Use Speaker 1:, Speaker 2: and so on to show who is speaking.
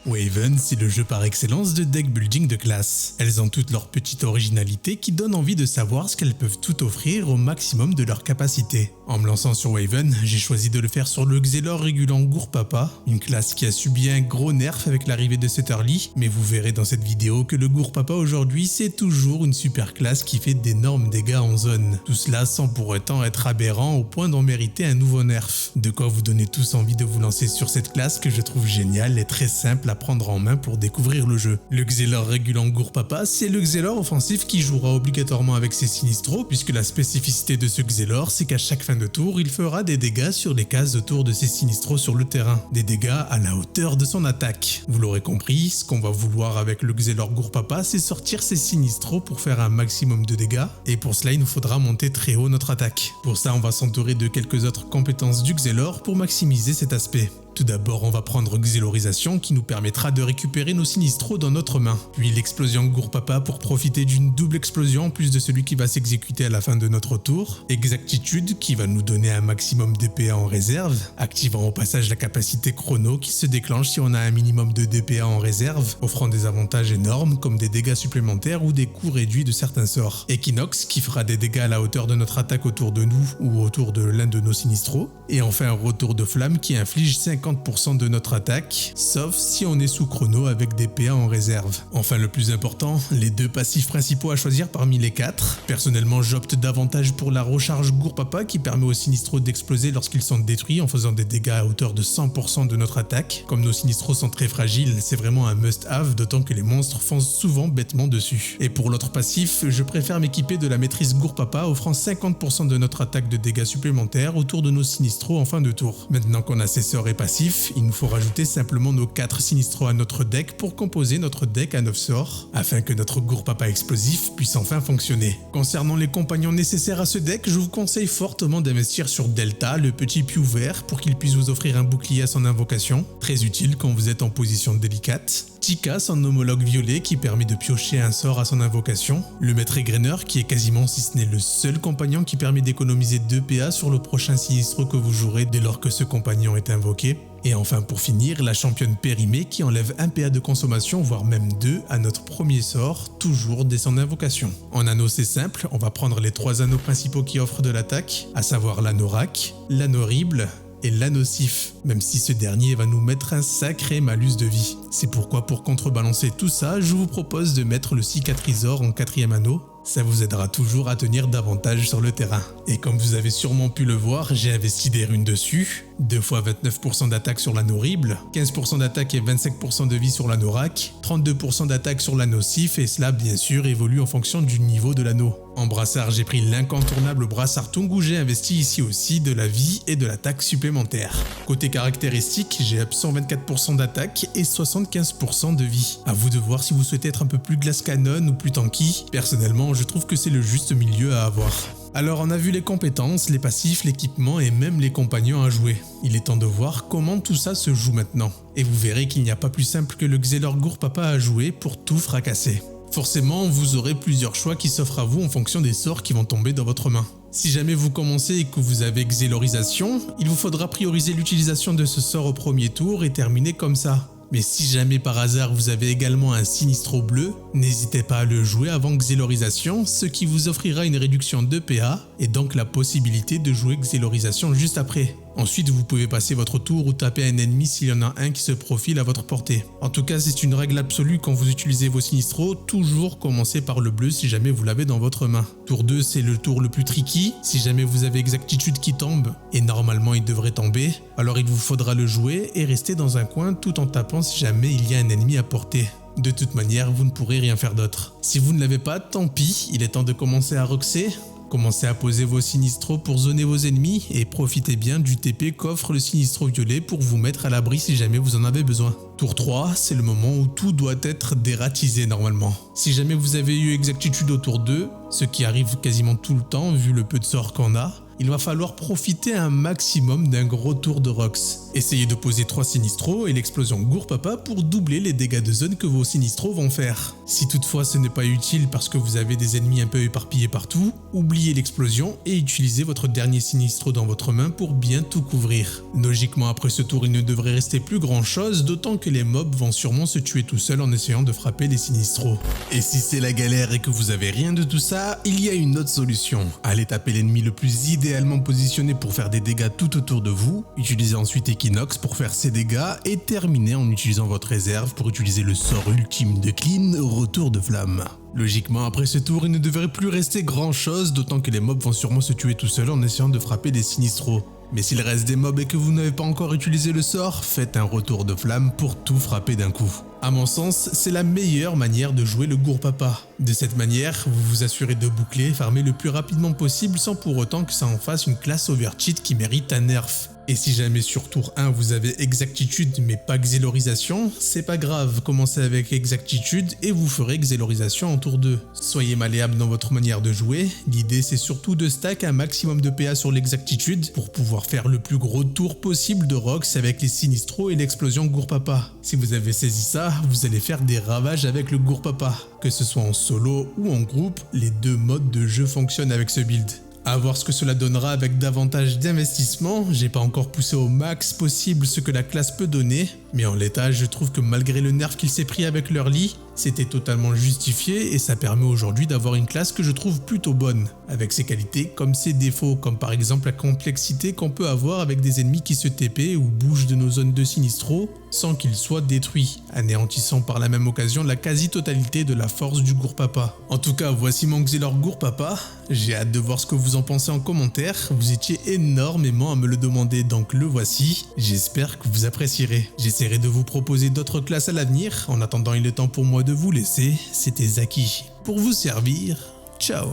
Speaker 1: Waven, c'est le jeu par excellence de deck building de classe. Elles ont toutes leur petite originalité qui donne envie de savoir ce qu'elles peuvent tout offrir au maximum de leur capacité. En me lançant sur Waven, j'ai choisi de le faire sur le Xelor régulant Gourpapa, une classe qui a subi un gros nerf avec l'arrivée de cet early, mais vous verrez dans cette vidéo que le Gourpapa aujourd'hui c'est toujours une super classe qui fait d'énormes dégâts en zone. Tout cela sans pour autant être aberrant au point d'en mériter un nouveau nerf. De quoi vous donner tous envie de vous lancer sur cette classe que je trouve géniale et très simple à prendre en main pour découvrir le jeu. Le Xelor régulant Gourpapa, c'est le Xelor offensif qui jouera obligatoirement avec ses Sinistros, puisque la spécificité de ce Xelor, c'est qu'à chaque fin de tour, il fera des dégâts sur les cases autour de ses Sinistros sur le terrain. Des dégâts à la hauteur de son attaque. Vous l'aurez compris, ce qu'on va vouloir avec le Xelor Gourpapa, c'est sortir ses Sinistros pour faire un maximum de dégâts, et pour cela, il nous faudra monter très haut notre attaque. Pour ça, on va s'entourer de quelques autres compétences du Xelor pour maximiser cet aspect. Tout d'abord, on va prendre Xelorisation qui nous permettra de récupérer nos Sinistros dans notre main. Puis l'explosion Gourpapa pour profiter d'une double explosion en plus de celui qui va s'exécuter à la fin de notre tour. Exactitude qui va nous donner un maximum d'DPA en réserve, activant au passage la capacité chrono qui se déclenche si on a un minimum de DPA en réserve, offrant des avantages énormes comme des dégâts supplémentaires ou des coûts réduits de certains sorts. Equinox qui fera des dégâts à la hauteur de notre attaque autour de nous ou autour de l'un de nos Sinistros. Et enfin un retour de flamme qui inflige 50% de notre attaque, sauf si on est sous chrono avec des PA en réserve. Enfin le plus important, les deux passifs principaux à choisir parmi les 4. Personnellement j'opte davantage pour la recharge Gourpapa qui permet aux Sinistros d'exploser lorsqu'ils sont détruits en faisant des dégâts à hauteur de 100% de notre attaque. Comme nos Sinistros sont très fragiles, c'est vraiment un must-have, d'autant que les monstres foncent souvent bêtement dessus. Et pour l'autre passif, je préfère m'équiper de la maîtrise Gourpapa offrant 50% de notre attaque de dégâts supplémentaires autour de nos Sinistros en fin de tour. Maintenant qu'on a ces sorts et passifs, il nous faut rajouter simplement nos 4 Sinistros à notre deck pour composer notre deck à 9 sorts, afin que notre Gourpapa explosif puisse enfin fonctionner. Concernant les compagnons nécessaires à ce deck, je vous conseille fortement d'investir sur Delta, le petit piou vert, pour qu'il puisse vous offrir un bouclier à son invocation, très utile quand vous êtes en position délicate. Tika, son homologue violet qui permet de piocher un sort à son invocation. Le maître égreneur qui est quasiment si ce n'est le seul compagnon qui permet d'économiser 2 PA sur le prochain Sinistro que vous jouerez dès lors que ce compagnon est invoqué. Et enfin pour finir, la championne périmée qui enlève 1 PA de consommation, voire même 2 à notre premier sort, toujours dès son invocation. En anneau c'est simple, on va prendre les 3 anneaux principaux qui offrent de l'attaque, à savoir l'anneau Rac, l'anneau Horrible et l'anneau Sif, même si ce dernier va nous mettre un sacré malus de vie. C'est pourquoi pour contrebalancer tout ça, je vous propose de mettre le cicatrisor en 4e anneau. Ça vous aidera toujours à tenir davantage sur le terrain. Et comme vous avez sûrement pu le voir, j'ai investi des runes dessus. 2 fois 29% d'attaque sur l'anneau Horrible, 15% d'attaque et 25% de vie sur l'anneau Rac, 32% d'attaque sur l'anneau Sif et cela bien sûr évolue en fonction du niveau de l'anneau. En brassard, j'ai pris l'incontournable brassard Tung où j'ai investi ici aussi de la vie et de l'attaque supplémentaire. Côté caractéristiques, j'ai up 124% d'attaque et 75% de vie. À vous de voir si vous souhaitez être un peu plus glace canon ou plus tanky. Personnellement, je trouve que c'est le juste milieu à avoir. Alors on a vu les compétences, les passifs, l'équipement et même les compagnons à jouer. Il est temps de voir comment tout ça se joue maintenant. Et vous verrez qu'il n'y a pas plus simple que le Xelor Gourpapa à jouer pour tout fracasser. Forcément, vous aurez plusieurs choix qui s'offrent à vous en fonction des sorts qui vont tomber dans votre main. Si jamais vous commencez et que vous avez Xelorisation, il vous faudra prioriser l'utilisation de ce sort au premier tour et terminer comme ça. Mais si jamais par hasard vous avez également un Sinistro bleu, n'hésitez pas à le jouer avant Xelorisation, ce qui vous offrira une réduction de PA et donc la possibilité de jouer Xelorisation juste après. Ensuite, vous pouvez passer votre tour ou taper un ennemi s'il y en a un qui se profile à votre portée. En tout cas, c'est une règle absolue quand vous utilisez vos Sinistros, toujours commencer par le bleu si jamais vous l'avez dans votre main. Tour 2, c'est le tour le plus tricky. Si jamais vous avez Exactitude qui tombe, et normalement il devrait tomber, alors il vous faudra le jouer et rester dans un coin tout en tapant si jamais il y a un ennemi à portée. De toute manière, vous ne pourrez rien faire d'autre. Si vous ne l'avez pas, tant pis, il est temps de commencer à roxer. Commencez à poser vos Sinistros pour zoner vos ennemis et profitez bien du TP qu'offre le Sinistro violet pour vous mettre à l'abri si jamais vous en avez besoin. Tour 3, c'est le moment où tout doit être dératisé normalement. Si jamais vous avez eu exactitude autour d'eux, ce qui arrive quasiment tout le temps vu le peu de sorts qu'on a, il va falloir profiter un maximum d'un gros tour de Rox. Essayez de poser 3 Sinistros et l'explosion Gourpapa pour doubler les dégâts de zone que vos Sinistros vont faire. Si toutefois ce n'est pas utile parce que vous avez des ennemis un peu éparpillés partout, oubliez l'explosion et utilisez votre dernier Sinistro dans votre main pour bien tout couvrir. Logiquement après ce tour il ne devrait rester plus grand chose, d'autant que les mobs vont sûrement se tuer tout seuls en essayant de frapper les Sinistros. Et si c'est la galère et que vous avez rien de tout ça, il y a une autre solution. Allez taper l'ennemi le plus idéalement positionné pour faire des dégâts tout autour de vous, utilisez ensuite Equinox pour faire ses dégâts et terminez en utilisant votre réserve pour utiliser le sort ultime de Clean, Retour de Flamme. Logiquement après ce tour il ne devrait plus rester grand chose, d'autant que les mobs vont sûrement se tuer tout seuls en essayant de frapper des Sinistros. Mais s'il reste des mobs et que vous n'avez pas encore utilisé le sort, faites un retour de flamme pour tout frapper d'un coup. À mon sens, c'est la meilleure manière de jouer le Gourpapa. De cette manière, vous vous assurez de boucler et farmer le plus rapidement possible sans pour autant que ça en fasse une classe overcheat qui mérite un nerf. Et si jamais sur tour 1 vous avez exactitude mais pas xélorisation, c'est pas grave, commencez avec exactitude et vous ferez xélorisation en tour 2. Soyez malléable dans votre manière de jouer, l'idée c'est surtout de stack un maximum de PA sur l'exactitude pour pouvoir faire le plus gros tour possible de Rox avec les Sinistros et l'explosion Gourpapa. Si vous avez saisi ça, vous allez faire des ravages avec le Gourpapa. Que ce soit en solo ou en groupe, les deux modes de jeu fonctionnent avec ce build. À voir ce que cela donnera avec davantage d'investissement, j'ai pas encore poussé au max possible ce que la classe peut donner, mais en l'état je trouve que malgré le nerf qu'il s'est pris avec l'early, c'était totalement justifié et ça permet aujourd'hui d'avoir une classe que je trouve plutôt bonne, avec ses qualités comme ses défauts, comme par exemple la complexité qu'on peut avoir avec des ennemis qui se TP ou bougent de nos zones de Sinistro sans qu'ils soient détruits, anéantissant par la même occasion la quasi-totalité de la force du Gourpapa. En tout cas, voici mon Xelor Gourpapa, j'ai hâte de voir ce que vous en pensez en commentaire, vous étiez énormément à me le demander donc le voici, j'espère que vous apprécierez. J'essaierai de vous proposer d'autres classes à l'avenir, en attendant il est temps pour moi de vous laisser, c'était Zaki, pour vous servir, ciao.